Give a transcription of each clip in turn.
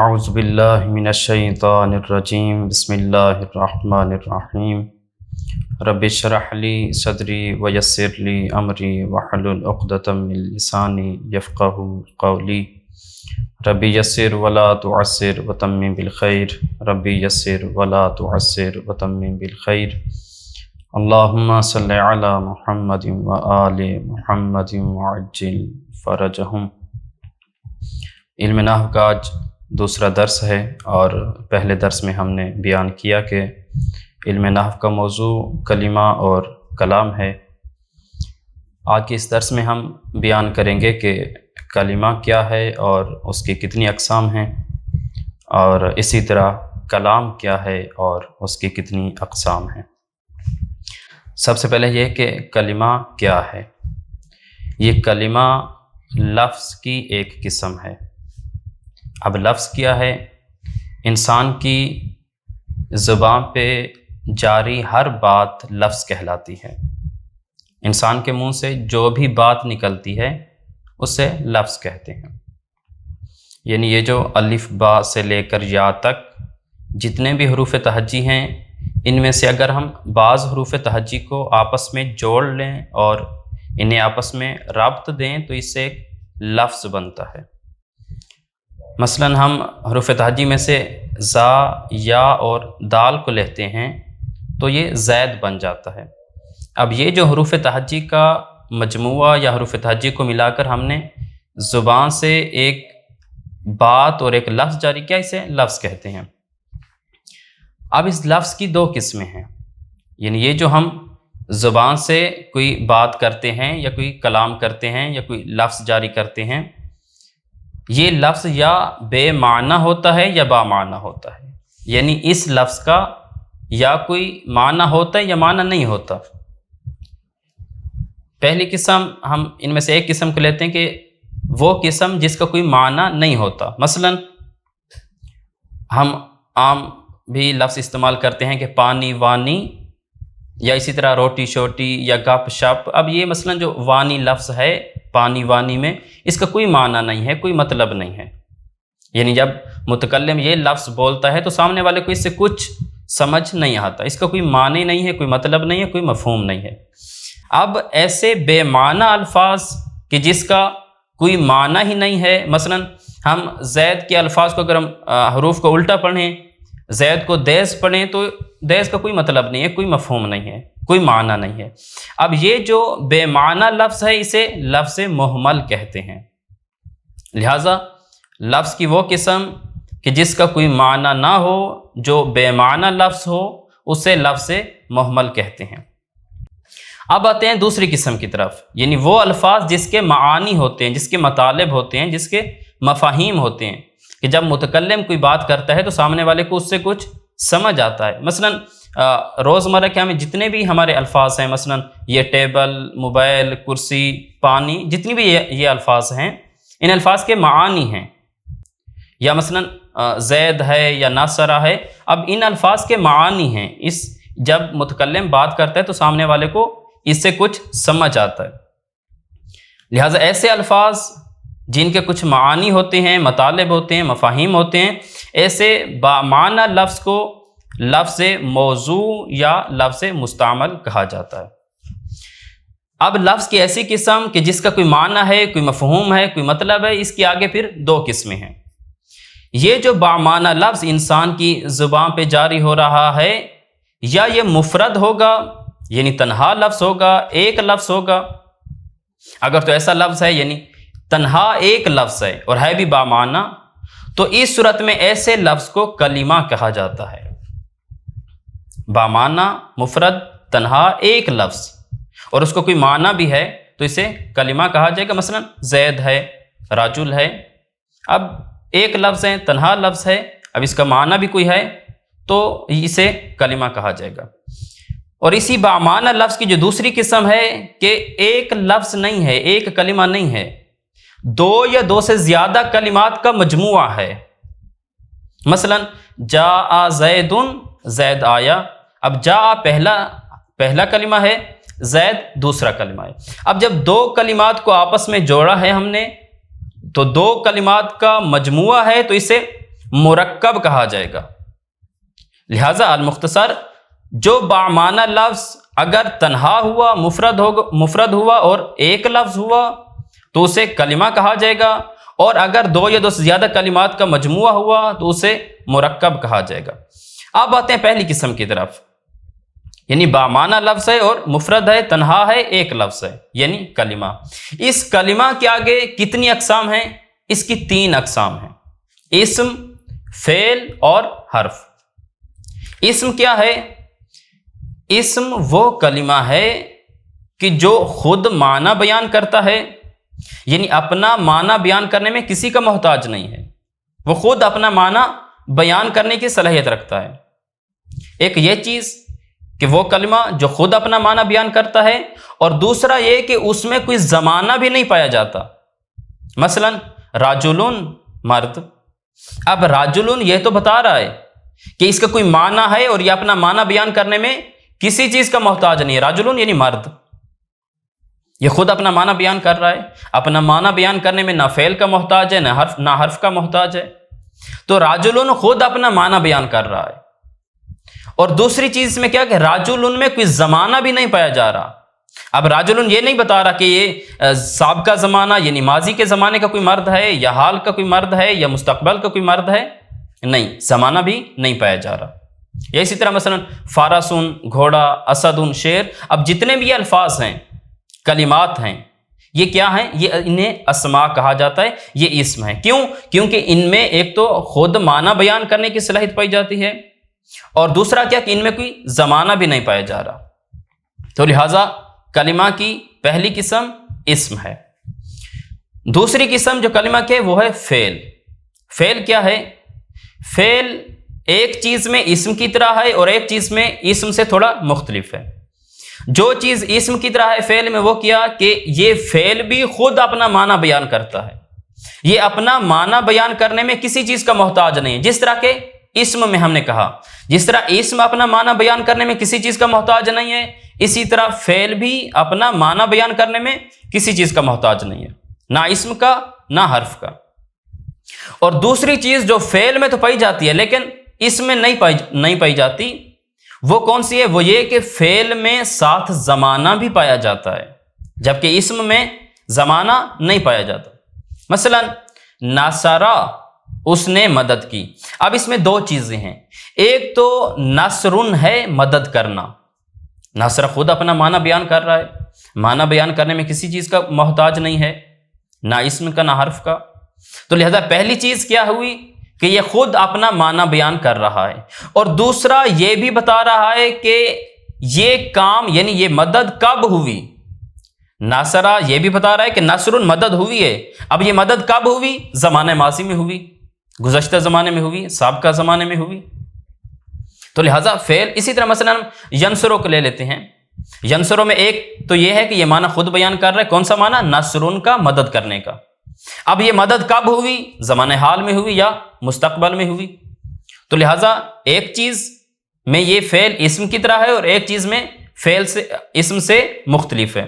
اعوذ باللہ من الشیطان الرجیم بسم اللہ الرحمن الرحیم رب اشرح لی صدری ویسر لی امری واحلل عقدۃ من لسانی یفقهوا قولی رب یسر ولا تعسر وتمم بالخیر رب یسر ولا تعسر وتمم بالخیر اللہم صلی علی محمد وآل محمد وعجل فرجہم۔ علم نحو کا آج دوسرا درس ہے، اور پہلے درس میں ہم نے بیان کیا کہ علم نحو کا موضوع کلمہ اور کلام ہے۔ آج کے اس درس میں ہم بیان کریں گے کہ کلمہ کیا ہے اور اس کی کتنی اقسام ہیں، اور اسی طرح کلام کیا ہے اور اس کی کتنی اقسام ہیں۔ سب سے پہلے یہ کہ کلمہ کیا ہے۔ یہ کلمہ لفظ کی ایک قسم ہے۔ اب لفظ کیا ہے؟ انسان کی زبان پہ جاری ہر بات لفظ کہلاتی ہے۔ انسان کے منہ سے جو بھی بات نکلتی ہے اسے لفظ کہتے ہیں۔ یعنی یہ جو الف با سے لے کر یا تک جتنے بھی حروف تہجی ہیں، ان میں سے اگر ہم بعض حروف تہجی کو آپس میں جوڑ لیں اور انہیں آپس میں ربط دیں تو اس سے ایک لفظ بنتا ہے۔ مثلا ہم حروف تہجی میں سے زا، یا اور دال کو لیتے ہیں تو یہ زید بن جاتا ہے۔ اب یہ جو حروف تہجی کا مجموعہ یا حروف تہجی کو ملا کر ہم نے زبان سے ایک بات اور ایک لفظ جاری کیا، اسے لفظ کہتے ہیں۔ اب اس لفظ کی دو قسمیں ہیں، یعنی یہ جو ہم زبان سے کوئی بات کرتے ہیں یا کوئی کلام کرتے ہیں یا کوئی لفظ جاری کرتے ہیں، یہ لفظ یا بے معنی ہوتا ہے یا با معنی ہوتا ہے۔ یعنی اس لفظ کا یا کوئی معنی ہوتا ہے یا معنی نہیں ہوتا۔ پہلی قسم ہم ان میں سے ایک قسم کو لیتے ہیں کہ وہ قسم جس کا کوئی معنی نہیں ہوتا۔ مثلا ہم عام بھی لفظ استعمال کرتے ہیں کہ پانی وانی، یا اسی طرح روٹی شوٹی یا گپ شپ۔ اب یہ مثلا جو وانی لفظ ہے پانی وانی میں، اس کا کوئی معنی نہیں ہے، کوئی مطلب نہیں ہے۔ یعنی جب متکلم یہ لفظ بولتا ہے تو سامنے والے کو اس سے کچھ سمجھ نہیں آتا، اس کا کوئی معنی نہیں ہے، کوئی مطلب نہیں ہے، کوئی مفہوم نہیں ہے۔ اب ایسے بے معنی الفاظ کہ جس کا کوئی معنی ہی نہیں ہے، مثلا ہم زید کے الفاظ کو اگر ہم حروف کو الٹا پڑھیں، زید کو دیز پڑھیں تو دیز کا کوئی مطلب نہیں ہے، کوئی مفہوم نہیں ہے، کوئی معنی نہیں ہے۔ اب یہ جو بے معنی لفظ ہے اسے لفظ مہمل کہتے ہیں۔ لہٰذا لفظ کی وہ قسم کہ جس کا کوئی معنی نہ ہو، جو بے معنی لفظ ہو، اسے لفظ مہمل کہتے ہیں۔ اب آتے ہیں دوسری قسم کی طرف، یعنی وہ الفاظ جس کے معانی ہوتے ہیں، جس کے مطالب ہوتے ہیں، جس کے مفاہیم ہوتے ہیں، کہ جب متکلم کوئی بات کرتا ہے تو سامنے والے کو اس سے کچھ سمجھ آتا ہے۔ مثلا روزمرہ کے ہمیں جتنے بھی ہمارے الفاظ ہیں، مثلا یہ ٹیبل، موبائل، کرسی، پانی، جتنی بھی یہ الفاظ ہیں، ان الفاظ کے معانی ہیں۔ یا مثلا زید ہے یا ناصرہ ہے، اب ان الفاظ کے معانی ہیں۔ جب متکلم بات کرتا ہے تو سامنے والے کو اس سے کچھ سمجھ آتا ہے۔ لہٰذا ایسے الفاظ جن کے کچھ معانی ہوتے ہیں، مطالب ہوتے ہیں، مفاہیم ہوتے ہیں، ایسے بامعنی لفظ کو لفظ موضوع یا لفظ مستعمل کہا جاتا ہے۔ اب لفظ کی ایسی قسم کہ جس کا کوئی معنی ہے، کوئی مفہوم ہے، کوئی مطلب ہے، اس کی آگے پھر دو قسمیں ہیں۔ یہ جو بامعنی لفظ انسان کی زبان پہ جاری ہو رہا ہے، یا یہ مفرد ہوگا، یعنی تنہا لفظ ہوگا، ایک لفظ ہوگا۔ اگر تو ایسا لفظ ہے یعنی تنہا ایک لفظ ہے اور ہے بھی بامعنی، تو اس صورت میں ایسے لفظ کو کلمہ کہا جاتا ہے۔ بامعنی، مفرد، تنہا ایک لفظ، اور اس کو کوئی معنی بھی ہے تو اسے کلمہ کہا جائے گا۔ مثلا زید ہے، رجل ہے، اب ایک لفظ ہے، تنہا لفظ ہے، اب اس کا معنی بھی کوئی ہے تو اسے کلمہ کہا جائے گا۔ اور اسی بامعنی لفظ کی جو دوسری قسم ہے کہ ایک لفظ نہیں ہے، ایک کلمہ نہیں ہے، دو یا دو سے زیادہ کلمات کا مجموعہ ہے۔ مثلا جاء زید، زید آیا۔ اب جاء پہلا کلمہ ہے، زید دوسرا کلمہ ہے۔ اب جب دو کلمات کو آپس میں جوڑا ہے ہم نے، تو دو کلمات کا مجموعہ ہے تو اسے مرکب کہا جائے گا۔ لہذا المختصر جو بامعنی لفظ اگر تنہا ہوا، مفرد ہوا اور ایک لفظ ہوا تو اسے کلمہ کہا جائے گا، اور اگر دو یا دو سے زیادہ کلمات کا مجموعہ ہوا تو اسے مرکب کہا جائے گا۔ اب آتے ہیں پہلی قسم کی طرف، یعنی بامعنی لفظ ہے اور مفرد ہے، تنہا ہے، ایک لفظ ہے، یعنی کلمہ۔ اس کلمہ کے آگے کتنی اقسام ہیں؟ اس کی 3 اقسام ہیں، اسم، فعل اور حرف۔ اسم کیا ہے؟ اسم وہ کلمہ ہے کہ جو خود معنی بیان کرتا ہے، یعنی اپنا معنی بیان کرنے میں کسی کا محتاج نہیں ہے، وہ خود اپنا معنی بیان کرنے کی صلاحیت رکھتا ہے۔ ایک یہ چیز کہ وہ کلمہ جو خود اپنا معنی بیان کرتا ہے، اور دوسرا یہ کہ اس میں کوئی زمانہ بھی نہیں پایا جاتا۔ مثلا راجلون مرد، اب راجلون یہ تو بتا رہا ہے کہ اس کا کوئی معنی ہے اور یہ اپنا معنی بیان کرنے میں کسی چیز کا محتاج نہیں ہے، راجلون یعنی مرد، یہ خود اپنا معنی بیان کر رہا ہے، اپنا معنی بیان کرنے میں نہ فعل کا محتاج ہے نہ حرف کا محتاج ہے، تو راجلون خود اپنا معنی بیان کر رہا ہے۔ اور دوسری چیز میں کیا کہ راجلون میں کوئی زمانہ بھی نہیں پایا جا رہا۔ اب راجلون یہ نہیں بتا رہا کہ یہ سابقہ زمانہ یعنی ماضی کے زمانے کا کوئی مرد ہے، یا حال کا کوئی مرد ہے، یا مستقبل کا کوئی مرد ہے، نہیں، زمانہ بھی نہیں پایا جا رہا۔ یا اسی طرح مثلا فارسن گھوڑا، اسدن شیر، اب جتنے بھی یہ الفاظ ہیں، کلمات ہیں، یہ کیا ہیں؟ یہ انہیں اسماء کہا جاتا ہے، یہ اسم ہے۔ کیوں؟ کیونکہ ان میں ایک تو خود معنی بیان کرنے کی صلاحیت پائی جاتی ہے، اور دوسرا کیا کہ ان میں کوئی زمانہ بھی نہیں پایا جا رہا۔ تو لہٰذا کلمہ کی پہلی قسم اسم ہے۔ دوسری قسم جو کلمہ کی ہے وہ ہے فعل۔ فعل کیا ہے؟ فعل ایک چیز میں اسم کی طرح ہے اور ایک چیز میں اسم سے تھوڑا مختلف ہے۔ جو چیز اسم کی طرح ہے فعل میں، وہ کیا کہ یہ فعل بھی خود اپنا معنی بیان کرتا ہے، یہ اپنا معنی بیان کرنے میں کسی چیز کا محتاج نہیں ہے۔ جس طرح کے اسم میں ہم نے کہا، جس طرح اسم اپنا معنی بیان کرنے میں کسی چیز کا محتاج نہیں ہے، اسی طرح فعل بھی اپنا معنی بیان کرنے میں کسی چیز کا محتاج نہیں ہے، نہ اسم کا نہ حرف کا۔ اور دوسری چیز جو فعل میں تو پائی جاتی ہے لیکن اس میں نہیں پائی جاتی، وہ کون سی ہے؟ وہ یہ کہ فعل میں ساتھ زمانہ بھی پایا جاتا ہے، جبکہ اسم میں زمانہ نہیں پایا جاتا۔ مثلا ناصرہ، اس نے مدد کی۔ اب اس میں 2 چیزیں ہیں، ایک تو نصرن ہے مدد کرنا، ناصرہ خود اپنا معنی بیان کر رہا ہے، معنی بیان کرنے میں کسی چیز کا محتاج نہیں ہے، نہ اسم کا نہ حرف کا۔ تو لہذا پہلی چیز کیا ہوئی کہ یہ خود اپنا معنی بیان کر رہا ہے، اور دوسرا یہ بھی بتا رہا ہے کہ یہ کام یعنی یہ مدد کب ہوئی۔ ناصرہ یہ بھی بتا رہا ہے کہ نصرن مدد ہوئی ہے، اب یہ مدد کب ہوئی؟ زمانہ ماضی میں ہوئی، گزشتہ زمانے میں ہوئی، سابقہ زمانے میں ہوئی۔ تو لہٰذا فعل اسی طرح مثلا ینصرو کو لے لیتے ہیں۔ ینصرو میں ایک تو یہ ہے کہ یہ معنی خود بیان کر رہا ہے، کون سا معنی؟ نصرن کا، مدد کرنے کا۔ اب یہ مدد کب ہوئی؟ زمانہ حال میں ہوئی یا مستقبل میں ہوئی۔ تو لہٰذا ایک چیز میں یہ فعل اسم کی طرح ہے اور ایک چیز میں فعل سے اسم سے مختلف ہے۔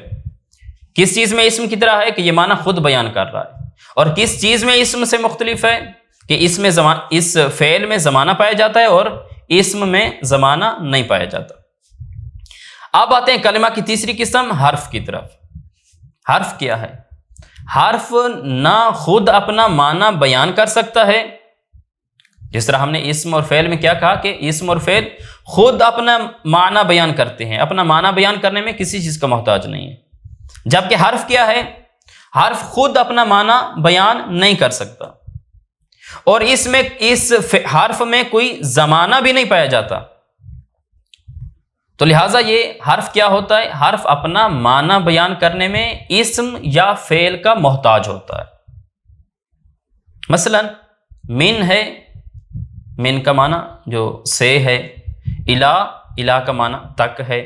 کس چیز میں اسم کی طرح ہے کہ یہ معنی خود بیان کر رہا ہے، اور کس چیز میں اسم سے مختلف ہے کہ اس فعل میں زمانہ پایا جاتا ہے اور اسم میں زمانہ نہیں پایا جاتا۔ اب آتے ہیں کلمہ کی تیسری قسم، حرف کی طرف۔ حرف کیا ہے؟ حرف نہ خود اپنا معنی بیان کر سکتا ہے، جس طرح ہم نے اسم اور فعل میں کیا کہا کہ اسم اور فعل خود اپنا معنی بیان کرتے ہیں، اپنا معنی بیان کرنے میں کسی چیز کا محتاج نہیں ہے، جبکہ حرف کیا ہے؟ حرف خود اپنا معنی بیان نہیں کر سکتا، اور اس حرف میں کوئی زمانہ بھی نہیں پایا جاتا۔ تو لہٰذا یہ حرف کیا ہوتا ہے؟ حرف اپنا معنی بیان کرنے میں اسم یا فعل کا محتاج ہوتا ہے۔ مثلا من ہے، من کا معنی جو سے ہے، الہ کا معنی تک ہے۔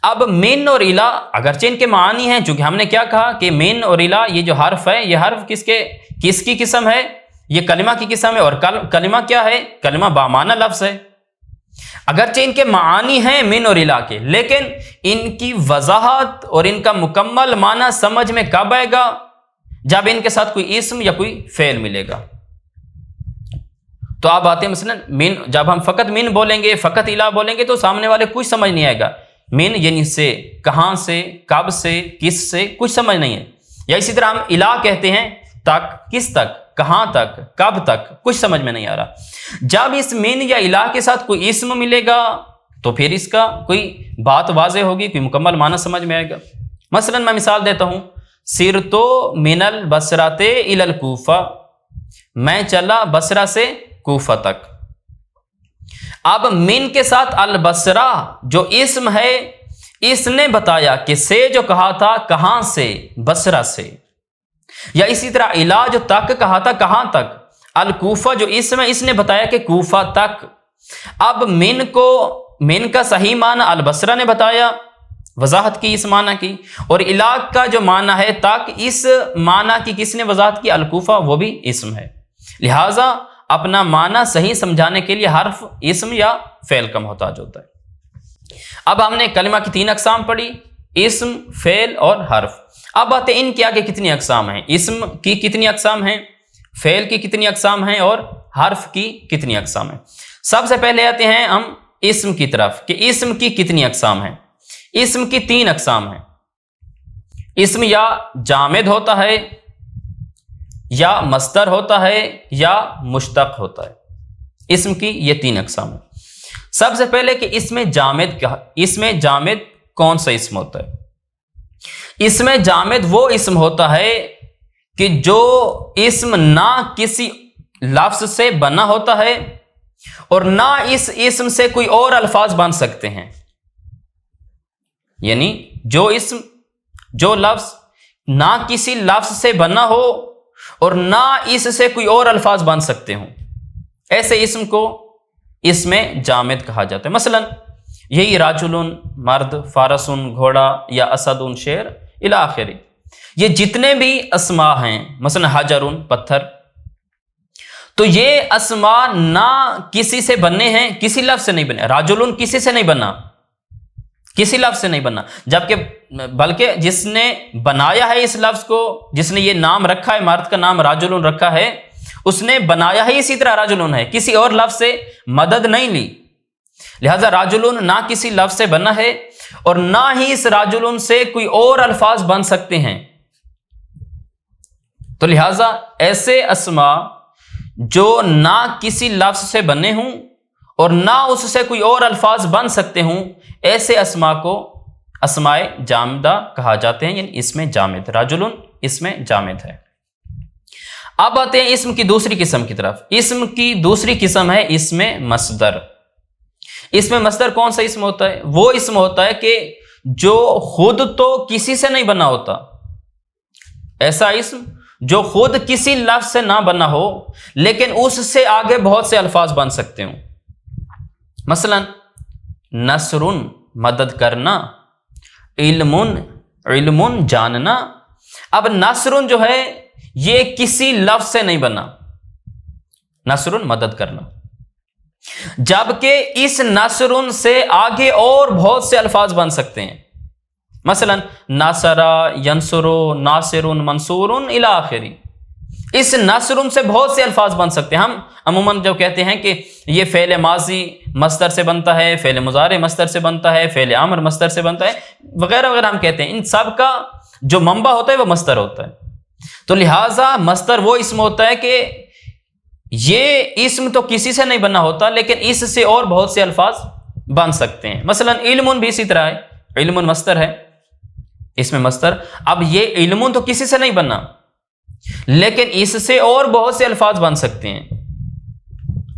اب من اور الہ اگرچہ ان کے معنی ہیں، چونکہ ہم نے کیا کہا کہ من اور الہ یہ جو حرف ہے، یہ حرف کس کی قسم ہے؟ یہ کلمہ کی قسم ہے، اور کلمہ کیا ہے؟ کلمہ بامعنی لفظ ہے۔ اگرچہ ان کے معانی ہیں من اور الہ کے، لیکن ان کی وضاحت اور ان کا مکمل معنی سمجھ میں کب آئے گا؟ جب ان کے ساتھ کوئی اسم یا کوئی فعل ملے گا۔ تو آپ آتے ہیں مثلا من، جب ہم فقط من بولیں گے، فقط الہ بولیں گے تو سامنے والے کچھ سمجھ نہیں آئے گا. من یعنی سے، کہاں سے، کب سے، کس سے، کچھ سمجھ نہیں ہے. یا اسی طرح ہم الہ کہتے ہیں تک، کس تک، کہاں تک، کب تک، کچھ سمجھ میں نہیں آ رہا. جب اس من یا الہ کے ساتھ کوئی اسم ملے گا تو پھر اس کا کوئی بات واضح ہوگی، کوئی مکمل معنی سمجھ میں آئے گا. مثلا میں مثال دیتا ہوں، سرتو من البصرۃ الی الکوفہ، میں چلا بصرہ سے کوفہ تک. اب من کے ساتھ البصرہ جو اسم ہے، اس نے بتایا کہ سے جو کہا تھا کہاں سے، بصرہ سے. یا اسی طرح الہ جو تک کہا تھا کہاں تک، الکوفہ جو اسم ہے اس نے بتایا کہ کوفہ تک. اب من کا صحیح معنی البصرہ نے بتایا، وضاحت کی اس معنی کی، اور الہ کا جو معنی ہے تک، اس معنی کی کس نے وضاحت کی؟ الکوفہ، وہ بھی اسم ہے. لہٰذا اپنا معنی صحیح سمجھانے کے لیے حرف اسم یا فعل کا محتاج ہوتا ہے. اب ہم نے کلمہ کی 3 اقسام پڑھی، اسم، فعل اور حرف. اب آتے ہیں ان کے آگے کتنی اقسام ہیں، اسم کی کتنی اقسام ہیں، فعل کی کتنی اقسام ہیں اور حرف کی کتنی اقسام ہیں. سب سے پہلے آتے ہیں ہم اسم کی طرف کہ اسم کی کتنی اقسام ہیں. اسم کی 3 اقسام ہیں. اسم یا جامد ہوتا ہے، یا مصدر ہوتا ہے، یا مشتق ہوتا ہے. اسم کی یہ 3 اقسام ہیں. سب سے پہلے کہ اسم جامد کون سا اسم ہوتا ہے؟ اسم جامد وہ اسم ہوتا ہے کہ جو اسم نہ کسی لفظ سے بنا ہوتا ہے اور نہ اس اسم سے کوئی اور الفاظ بن سکتے ہیں. یعنی جو لفظ نہ کسی لفظ سے بنا ہو اور نہ اس سے کوئی اور الفاظ بن سکتے ہوں، ایسے اسم کو اسم جامد کہا جاتا ہے. مثلا یہی راجلن مرد، فارسن گھوڑا، یا اسدن شیر الی آخر، یہ جتنے بھی اسماء ہیں، مثلا حجرن پتھر، تو یہ اسماء نہ کسی سے بننے ہیں، کسی لفظ سے نہیں بنے. راجلن کسی سے نہیں بنا، کسی لفظ سے نہیں بنا، بلکہ جس نے بنایا ہے اس لفظ کو، جس نے یہ نام رکھا ہے، مرد کا نام راجلن رکھا ہے، اس نے بنایا ہی اسی طرح راجلن ہے، کسی اور لفظ سے مدد نہیں لی. لہذا راجلن نہ کسی لفظ سے بنا ہے اور نہ ہی اس راجلن سے کوئی اور الفاظ بن سکتے ہیں. تو لہذا ایسے اسماء جو نہ کسی لفظ سے بنے ہوں اور نہ اس سے کوئی اور الفاظ بن سکتے ہوں، ایسے اسماء کو اسماء جامدہ کہا جاتے ہیں، یعنی اسم جامد. راجلن اسم جامد ہے. اب آتے ہیں اسم کی دوسری قسم کی طرف. اسم کی دوسری قسم ہے اسم مصدر. اسم مصدر کون سا اسم ہوتا ہے؟ وہ اسم ہوتا ہے کہ جو خود تو کسی سے نہیں بنا ہوتا، ایسا اسم جو خود کسی لفظ سے نہ بنا ہو لیکن اس سے آگے بہت سے الفاظ بن سکتے ہوں. مثلا نصر مدد کرنا، علم جاننا. اب نصر جو ہے یہ کسی لفظ سے نہیں بنا، نصر مدد کرنا، جبکہ اس نصر سے آگے اور بہت سے الفاظ بن سکتے ہیں. مثلا ناصر، ینصر، ناصر، منصور الی آخر. اس نصر سے بہت سے الفاظ بن سکتے ہیں. ہم عموماً جو کہتے ہیں کہ یہ فعل ماضی مصدر سے بنتا ہے، فعل مضارع مصدر سے بنتا ہے، فعل امر مصدر سے بنتا ہے، وغیرہ وغیرہ، ہم کہتے ہیں ان سب کا جو منبع ہوتا ہے وہ مصدر ہوتا ہے. تو لہٰذا مصدر وہ اسم ہوتا ہے کہ یہ اسم تو کسی سے نہیں بنا ہوتا لیکن اس سے اور بہت سے الفاظ بن سکتے ہیں. مثلا علم بھی اسی طرح ہے، علم مصدر ہے، اسم مصدر. اب یہ علم تو کسی سے نہیں بنا لیکن اس سے اور بہت سے الفاظ بن سکتے ہیں.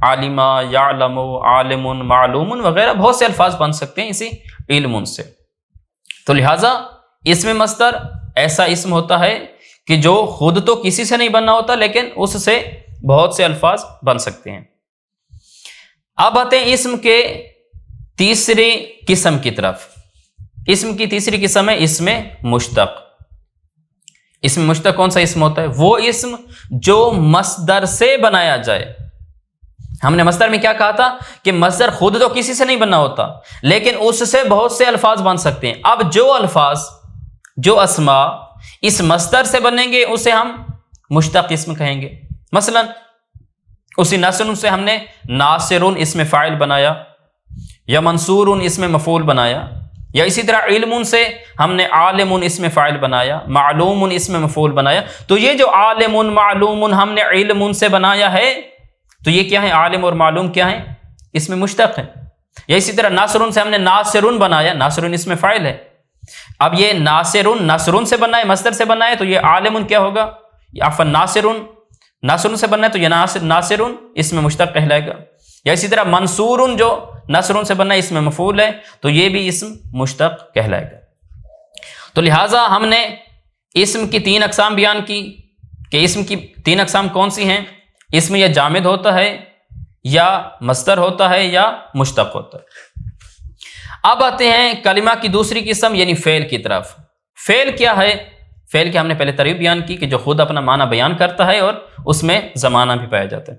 عالمہ، یعلم، عالم، معلوم وغیرہ بہت سے الفاظ بن سکتے ہیں اسی علم سے. تو لہٰذا اسم مصدر ایسا اسم ہوتا ہے کہ جو خود تو کسی سے نہیں بننا ہوتا لیکن اس سے بہت سے الفاظ بن سکتے ہیں. اب آتے ہیں اسم کے تیسری قسم کی طرف. اسم کی تیسری قسم ہے اسم مشتق. اسم مشتق کون سا اسم ہوتا ہے؟ وہ اسم جو مصدر سے بنایا جائے. ہم نے مصدر میں کیا کہا تھا کہ مصدر خود تو کسی سے نہیں بنا ہوتا لیکن اس سے بہت سے الفاظ بن سکتے ہیں. اب جو الفاظ، جو اسماء اس مصدر سے بنیں گے اسے ہم مشتق اسم کہیں گے. مثلا اسی نصر سے ہم نے ناصرون اسم فاعل بنایا، یا منصورون اسم مفعول بنایا، یا اسی طرح علم سے ہم نے عالم اسم فاعل بنایا، معلوم اسم مفعول بنایا۔ تو یہ جو عالم معلوم ہم نے علم سے بنایا ہے، تو یہ کیا ہے؟ عالم اور معلوم کیا ہے؟ اسم مشتق ہے۔ یا اسی طرح ناصرون سے ہم نے ناصرون بنایا، ناصرون اسم فاعل ہے۔ اب یہ ناصرون سے بنا ہے، مصدر سے بنا ہے، تو یہ عالم کیا ہوگا؟ عفوا ناصرون سے بنا ہے، تو یہ ناصرون اسم مشتق کہلائے گا۔ یا اسی طرح منصورون جو نصرون سے بنا ہے، اسم مفعول ہے، تو یہ بھی اسم مشتق کہلائے گا۔ تو لہٰذا ہم نے اسم کی 3 اقسام بیان کی کہ اسم کی 3 اقسام کون سی ہیں؟ اسم یا جامد ہوتا ہے، یا مصدر ہوتا ہے، یا مشتق ہوتا ہے۔ اب آتے ہیں کلمہ کی دوسری قسم یعنی فعل کی طرف۔ فعل کیا ہے؟ فعل کی ہم نے پہلے تعریف بیان کی کہ جو خود اپنا معنی بیان کرتا ہے اور اس میں زمانہ بھی پایا جاتا ہے۔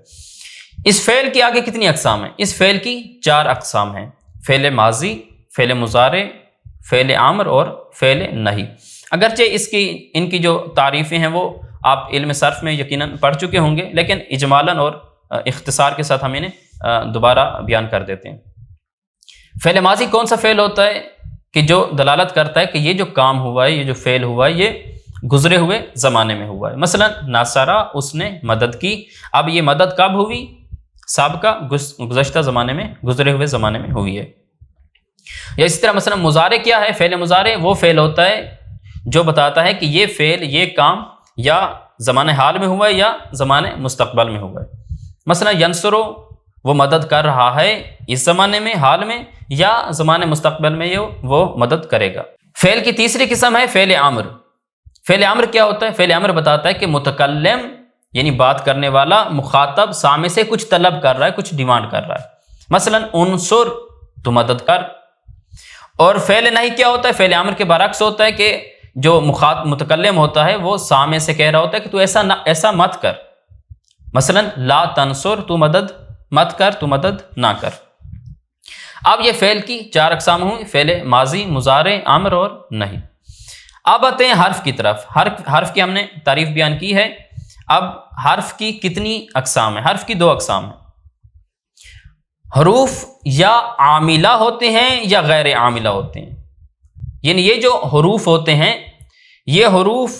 اس فعل کی آگے کتنی اقسام ہیں؟ اس فعل کی 4 اقسام ہیں: فعل ماضی، فعل مضارع، فعل امر اور فعل نہی۔ اگرچہ ان کی جو تعریفیں ہیں وہ آپ علم صرف میں یقیناً پڑھ چکے ہوں گے، لیکن اجمالاً اور اختصار کے ساتھ ہم انہیں دوبارہ بیان کر دیتے ہیں۔ فعل ماضی کون سا فعل ہوتا ہے؟ کہ جو دلالت کرتا ہے کہ یہ جو کام ہوا ہے، یہ جو فعل ہوا ہے، یہ گزرے ہوئے زمانے میں ہوا ہے۔ مثلا ناصرہ، اس نے مدد کی۔ اب یہ مدد کب ہوئی؟ سابقہ گزشتہ زمانے میں، گزرے ہوئے زمانے میں ہوئی ہے۔ یا اسی طرح مثلا مضارع کیا ہے؟ فعل مضارع وہ فعل ہوتا ہے جو بتاتا ہے کہ یہ فعل، یہ کام یا زمانہ حال میں ہوا ہے یا زمانہ مستقبل میں ہوا ہے۔ مثلا ینصرو، وہ مدد کر رہا ہے اس زمانے میں، حال میں، یا زمانے مستقبل میں وہ مدد کرے گا۔ فعل کی تیسری قسم ہے فعل امر۔ فعل امر کیا ہوتا ہے؟ فعل امر بتاتا ہے کہ متکلم یعنی بات کرنے والا، مخاطب سامنے سے کچھ طلب کر رہا ہے، کچھ ڈیمانڈ کر رہا ہے۔ مثلا انصر، تو مدد کر۔ اور فعل نہی کیا ہوتا ہے؟ فعل امر کے برعکس ہوتا ہے کہ جو متکلم ہوتا ہے وہ سامنے سے کہہ رہا ہوتا ہے کہ تو ایسا مت کر۔ مثلا لا تنصر، تو مدد مت کر، تو مدد نہ کر۔ اب یہ فعل کی 4 اقسام ہوئی: فعل ماضی، مضارع، امر اور نہی۔ اب آتے ہیں حرف کی طرف۔ حرف کی ہم نے تعریف بیان کی ہے۔ اب حرف کی کتنی اقسام ہیں؟ حرف کی 2 اقسام ہیں۔ حروف یا عاملہ ہوتے ہیں یا غیر عاملہ ہوتے ہیں۔ یعنی یہ جو حروف ہوتے ہیں، یہ حروف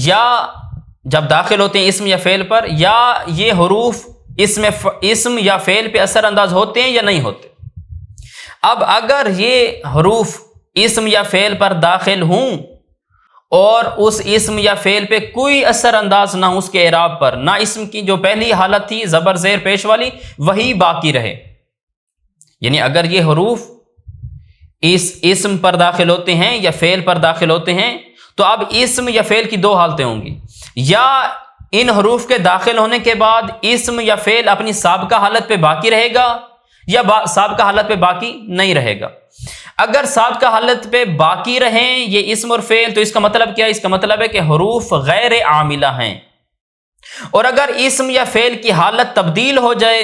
یا جب داخل ہوتے ہیں اسم یا فعل پر، یا یہ حروف اسم یا فعل پہ اثر انداز ہوتے ہیں یا نہیں ہوتے۔ اب اگر یہ حروف اسم یا فعل پر داخل ہوں اور اس اسم یا فعل پہ کوئی اثر انداز نہ ہو اس کے اعراب پر، نہ اسم کی جو پہلی حالت تھی زبر زیر پیش والی وہی باقی رہے، یعنی اگر یہ حروف اس اسم پر داخل ہوتے ہیں یا فعل پر داخل ہوتے ہیں، تو اب اسم یا فعل کی 2 حالتیں ہوں گی: یا ان حروف کے داخل ہونے کے بعد اسم یا فعل اپنی سابقہ حالت پہ باقی رہے گا، یا سابقہ حالت پہ باقی نہیں رہے گا۔ اگر سابقہ حالت پہ باقی رہیں یہ اسم اور فعل، تو اس کا مطلب کیا ہے؟ اس کا مطلب ہے کہ حروف غیر عاملہ ہیں۔ اور اگر اسم یا فعل کی حالت تبدیل ہو جائے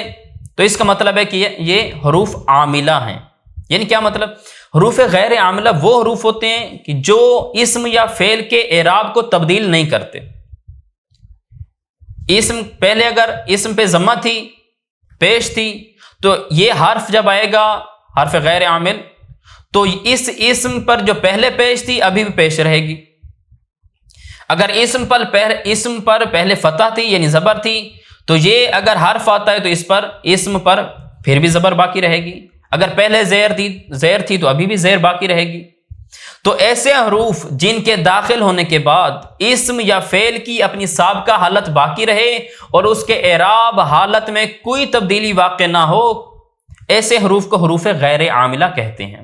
تو اس کا مطلب ہے کہ یہ حروف عاملہ ہیں۔ یعنی کیا مطلب؟ حروف غیر عاملہ وہ حروف ہوتے ہیں کہ جو اسم یا فعل کے اعراب کو تبدیل نہیں کرتے۔ اسم پہلے اگر اسم پہ ضمہ تھی، پیش تھی، تو یہ حرف جب آئے گا، حرف غیر عامل، تو اس اسم پر جو پہلے پیش تھی ابھی بھی پیش رہے گی۔ اگر اسم پر پہلے فتح تھی یعنی زبر تھی، تو یہ اگر حرف آتا ہے تو اسم پر پھر بھی زبر باقی رہے گی۔ اگر پہلے زیر تھی تو ابھی بھی زیر باقی رہے گی۔ تو ایسے حروف جن کے داخل ہونے کے بعد اسم یا فعل کی اپنی سابقہ حالت باقی رہے اور اس کے اعراب حالت میں کوئی تبدیلی واقع نہ ہو، ایسے حروف کو حروف غیر عاملہ کہتے ہیں۔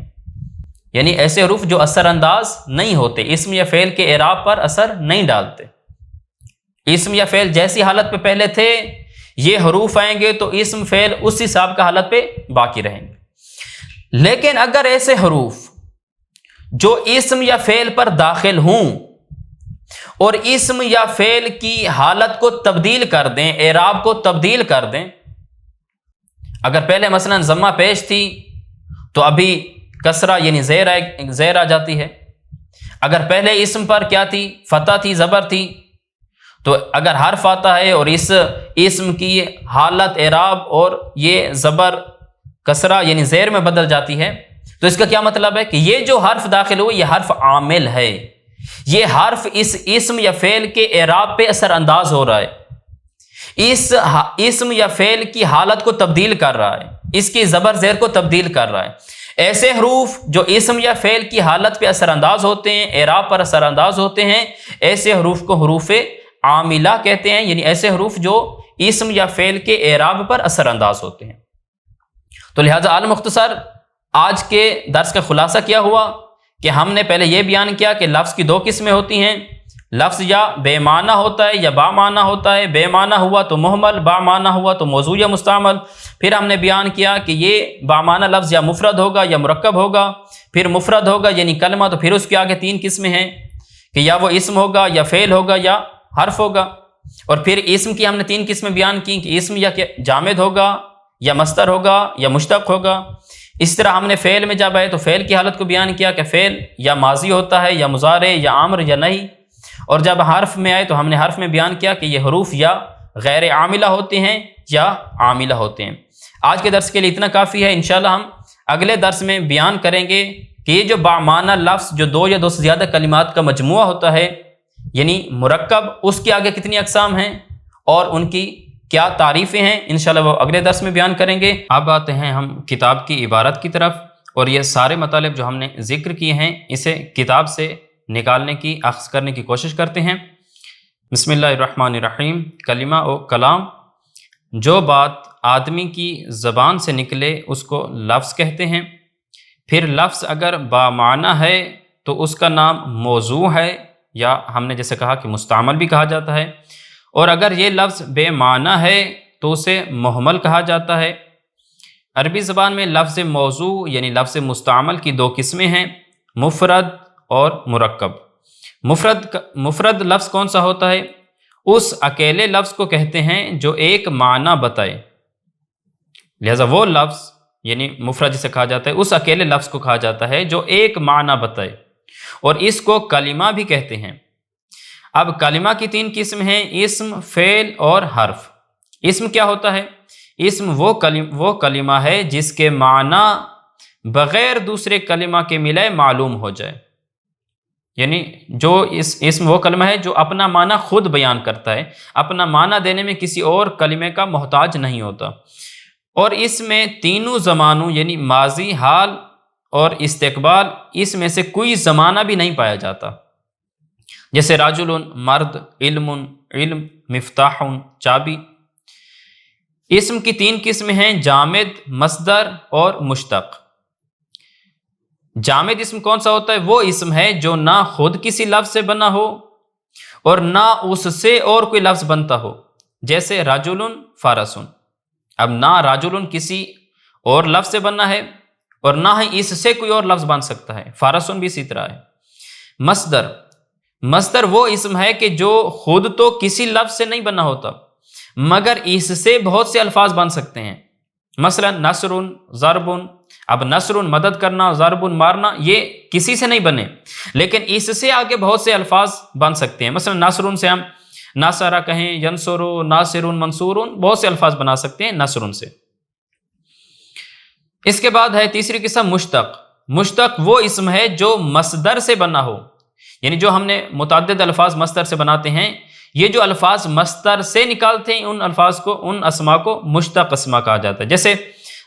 یعنی ایسے حروف جو اثر انداز نہیں ہوتے، اسم یا فعل کے اعراب پر اثر نہیں ڈالتے۔ اسم یا فعل جیسی حالت پہ پہلے تھے، یہ حروف آئیں گے تو اسم فعل اسی سابقہ حالت پہ باقی رہیں گے۔ لیکن اگر ایسے حروف جو اسم یا فعل پر داخل ہوں اور اسم یا فعل کی حالت کو تبدیل کر دیں، اعراب کو تبدیل کر دیں، اگر پہلے مثلا ضمہ پیش تھی تو ابھی کسرہ یعنی زیر آ جاتی ہے۔ اگر پہلے اسم پر کیا تھی؟ فتح تھی، زبر تھی، تو اگر حرف آتا ہے اور اس اسم کی حالت اعراب اور یہ زبر کسرہ یعنی زیر میں بدل جاتی ہے، تو اس کا کیا مطلب ہے کہ یہ جو حرف داخل ہو یہ حرف عامل ہے، یہ حرف اس اسم یا فعل کے اعراب پہ اثر انداز ہو رہا ہے، اس اسم یا فعل کی حالت کو تبدیل کر رہا ہے، اس کی زبر زیر کو تبدیل کر رہا ہے۔ ایسے حروف جو اسم یا فعل کی حالت پہ اثر انداز ہوتے ہیں، اعراب پر اثر انداز ہوتے ہیں، ایسے حروف کو حروف عاملہ کہتے ہیں، یعنی ایسے حروف جو اسم یا فعل کے اعراب پر اثر انداز ہوتے ہیں۔ تو لہٰذا المختصر آج کے درس کا خلاصہ کیا ہوا کہ ہم نے پہلے یہ بیان کیا کہ لفظ کی 2 قسمیں ہوتی ہیں، لفظ یا بے معنی ہوتا ہے یا با معنی ہوتا ہے، بے معنی ہوا تو محمل، با معنی ہوا تو موضوع یا مستعمل۔ پھر ہم نے بیان کیا کہ یہ با معنی لفظ یا مفرد ہوگا یا مرکب ہوگا، پھر مفرد ہوگا یعنی کلمہ، تو پھر اس کے آگے 3 قسمیں ہیں کہ یا وہ اسم ہوگا یا فعل ہوگا یا حرف ہوگا، اور پھر اسم کی ہم نے 3 قسمیں بیان کی کہ اسم یا جامد ہوگا یا مصدر ہوگا یا مشتق ہوگا۔ اس طرح ہم نے فعل میں جب آئے تو فعل کی حالت کو بیان کیا کہ فعل یا ماضی ہوتا ہے یا مضارع یا امر یا نہیں، اور جب حرف میں آئے تو ہم نے حرف میں بیان کیا کہ یہ حروف یا غیر عاملہ ہوتے ہیں یا عاملہ ہوتے ہیں۔ آج کے درس کے لیے اتنا کافی ہے، انشاءاللہ ہم اگلے درس میں بیان کریں گے کہ یہ جو بامعنی لفظ جو 2 یا 2 سے زیادہ کلمات کا مجموعہ ہوتا ہے یعنی مرکب، اس کے آگے کتنی اقسام ہیں اور ان کی کیا تعریفیں ہیں، انشاءاللہ وہ اگلے درس میں بیان کریں گے۔ اب آتے ہیں ہم کتاب کی عبارت کی طرف، اور یہ سارے مطالب جو ہم نے ذکر کیے ہیں اسے کتاب سے نکالنے کی، اخذ کرنے کی کوشش کرتے ہیں۔ بسم اللہ الرحمن الرحیم۔ کلمہ و کلام، جو بات آدمی کی زبان سے نکلے اس کو لفظ کہتے ہیں، پھر لفظ اگر بامعنی ہے تو اس کا نام موضوع ہے، یا ہم نے جیسے کہا کہ مستعمل بھی کہا جاتا ہے، اور اگر یہ لفظ بے معنی ہے تو اسے محمل کہا جاتا ہے۔ عربی زبان میں لفظ موضوع یعنی لفظ مستعمل کی 2 قسمیں ہیں، مفرد اور مرکب۔ مفرد لفظ کون سا ہوتا ہے؟ اس اکیلے لفظ کو کہتے ہیں جو ایک معنی بتائے، لہذا وہ لفظ یعنی مفرد جسے کہا جاتا ہے اس اکیلے لفظ کو کہا جاتا ہے جو ایک معنی بتائے، اور اس کو کلمہ بھی کہتے ہیں۔ اب کلمہ کی 3 قسم ہیں، اسم، فعل اور حرف۔ اسم کیا ہوتا ہے؟ اسم وہ کلمہ ہے جس کے معنی بغیر دوسرے کلمہ کے ملے معلوم ہو جائے، یعنی جو اسم وہ کلمہ ہے جو اپنا معنی خود بیان کرتا ہے، اپنا معنی دینے میں کسی اور کلمے کا محتاج نہیں ہوتا، اور اس میں تینوں زمانوں یعنی ماضی، حال اور استقبال، اس میں سے کوئی زمانہ بھی نہیں پایا جاتا، جیسے راجل مرد، علم مفتاح چابی۔ اسم کی 3 قسمیں ہیں، جامد، مصدر اور مشتق۔ جامد اسم کون سا ہوتا ہے؟ وہ اسم ہے جو نہ خود کسی لفظ سے بنا ہو اور نہ اس سے اور کوئی لفظ بنتا ہو، جیسے راجل فارس۔ اب نہ راجل کسی اور لفظ سے بنا ہے اور نہ ہی اس سے کوئی اور لفظ بن سکتا ہے، فارس بھی اسی طرح ہے۔ مصدر وہ اسم ہے کہ جو خود تو کسی لفظ سے نہیں بنا ہوتا مگر اس سے بہت سے الفاظ بن سکتے ہیں، مثلا نصر، ضرب۔ اب نصر مدد کرنا، ضرب مارنا، یہ کسی سے نہیں بنے لیکن اس سے آگے بہت سے الفاظ بن سکتے ہیں، مثلا نصر سے ہم ناصرہ کہیں، ینصر، ناصر، منصور، بہت سے الفاظ بنا سکتے ہیں نصر سے۔ اس کے بعد ہے تیسری قسم مشتق۔ مشتق وہ اسم ہے جو مصدر سے بنا ہو، یعنی جو ہم نے متعدد الفاظ مصدر سے بناتے ہیں، یہ جو الفاظ مصدر سے نکالتے ہیں ان الفاظ کو، ان اسما کو مشتق اسما کہا جاتا ہے، جیسے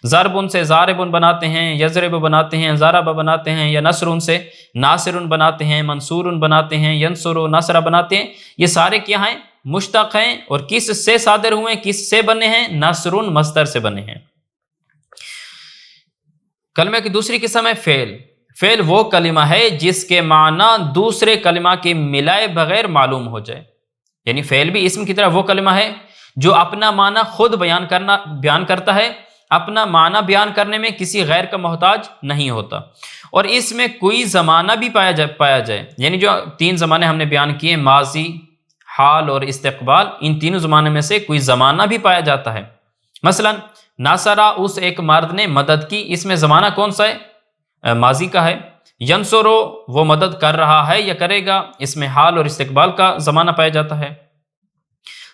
ضرب سے ضارب بناتے ہیں، یضرب بناتے ہیں، ضرب بناتے ہیں، یا نصر سے ناصر بناتے ہیں، منصور بناتے ہیں، ینصر و نصر بناتے ہیں۔ یہ سارے کیا ہیں؟ مشتق ہیں، اور کس سے صادر ہوئے، کس سے بنے ہیں؟ نصر مصدر سے بنے ہیں۔ کلمہ کی دوسری قسم ہے فعل۔ فعل وہ کلمہ ہے جس کے معنی دوسرے کلمہ کے ملائے بغیر معلوم ہو جائے، یعنی فعل بھی اسم کی طرح وہ کلمہ ہے جو اپنا معنی خود بیان کرتا ہے، اپنا معنی بیان کرنے میں کسی غیر کا محتاج نہیں ہوتا، اور اس میں کوئی زمانہ بھی پایا جائے، یعنی جو 3 زمانے ہم نے بیان کیے، ماضی، حال اور استقبال، ان تینوں زمانے میں سے کوئی زمانہ بھی پایا جاتا ہے۔ مثلا ناصرہ، اس ایک مرد نے مدد کی، اس میں زمانہ کون سا ہے؟ ماضی کا ہے۔ ینصرو، وہ مدد کر رہا ہے یا کرے گا، اس میں حال اور استقبال کا زمانہ پایا جاتا ہے۔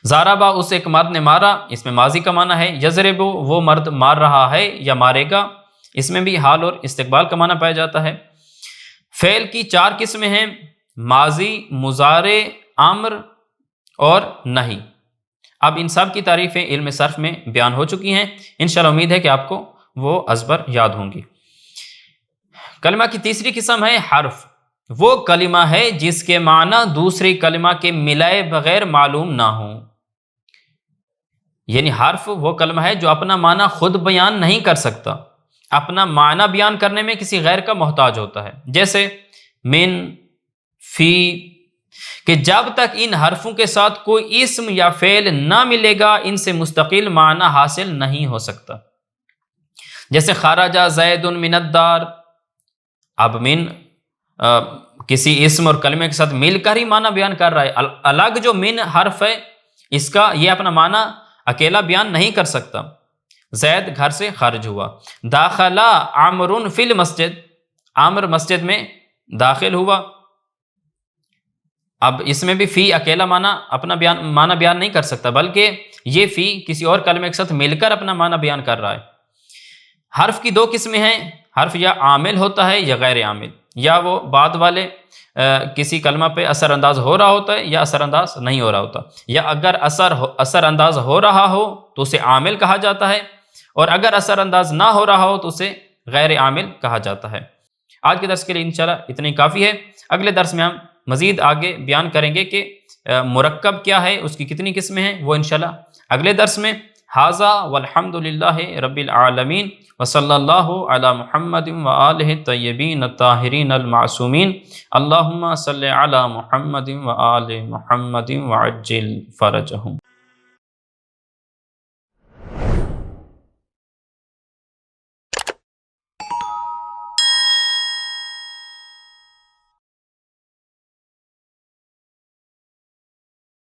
ضاربہ اسے ایک مرد نے مارا، اس میں ماضی کا معنی ہے۔ یضرب وہ مرد مار رہا ہے یا مارے گا، اس میں بھی حال اور استقبال کا معنی پایا جاتا ہے۔ فعل کی 4 قسمیں ہیں، ماضی، مضارع، امر اور نہی۔ اب ان سب کی تعریفیں علم صرف میں بیان ہو چکی ہیں، انشاءاللہ امید ہے کہ آپ کو وہ ازبر یاد ہوں گی۔ کلمہ کی تیسری قسم ہے حرف، وہ کلمہ ہے جس کے معنی دوسری کلمہ کے ملائے بغیر معلوم نہ ہوں۔ یعنی حرف وہ کلمہ ہے جو اپنا معنی خود بیان نہیں کر سکتا، اپنا معنی بیان کرنے میں کسی غیر کا محتاج ہوتا ہے، جیسے من، فی، کہ جب تک ان حرفوں کے ساتھ کوئی اسم یا فعل نہ ملے گا ان سے مستقل معنی حاصل نہیں ہو سکتا۔ جیسے خرج زید من الدار، اب من کسی اسم اور کلمے کے ساتھ مل کر ہی معنی بیان کر رہا ہے، الگ جو من حرف ہے اس کا یہ اپنا معنی اکیلا بیان نہیں کر سکتا۔ زید گھر سے خارج ہوا۔ داخل عمر فی المسجد، عامر مسجد میں داخل ہوا۔ اب اس میں بھی فی اکیلا معنی اپنا معنی بیان نہیں کر سکتا، بلکہ یہ فی کسی اور کلمے کے ساتھ مل کر اپنا معنی بیان کر رہا ہے۔ حرف کی 2 قسمیں ہیں، حرف یا عامل ہوتا ہے یا غیر عامل، یا وہ بعد والے کسی کلمہ پہ اثر انداز ہو رہا ہوتا ہے یا اثر انداز نہیں ہو رہا ہوتا، یا اگر اثر انداز ہو رہا ہو تو اسے عامل کہا جاتا ہے، اور اگر اثر انداز نہ ہو رہا ہو تو اسے غیر عامل کہا جاتا ہے۔ آج کے درس کے لیے انشاءاللہ اتنی کافی ہے۔ اگلے درس میں ہم مزید آگے بیان کریں گے کہ مرکب کیا ہے، اس کی کتنی قسمیں ہیں، وہ انشاءاللہ اگلے درس میں۔ ھذا والحمد للہ رب العالمین وصلی اللہ علی محمد وآلہ الطیبین الطاہرین المعصومین، اللہم صلی علی محمد وآل محمد وعجل فرجہم۔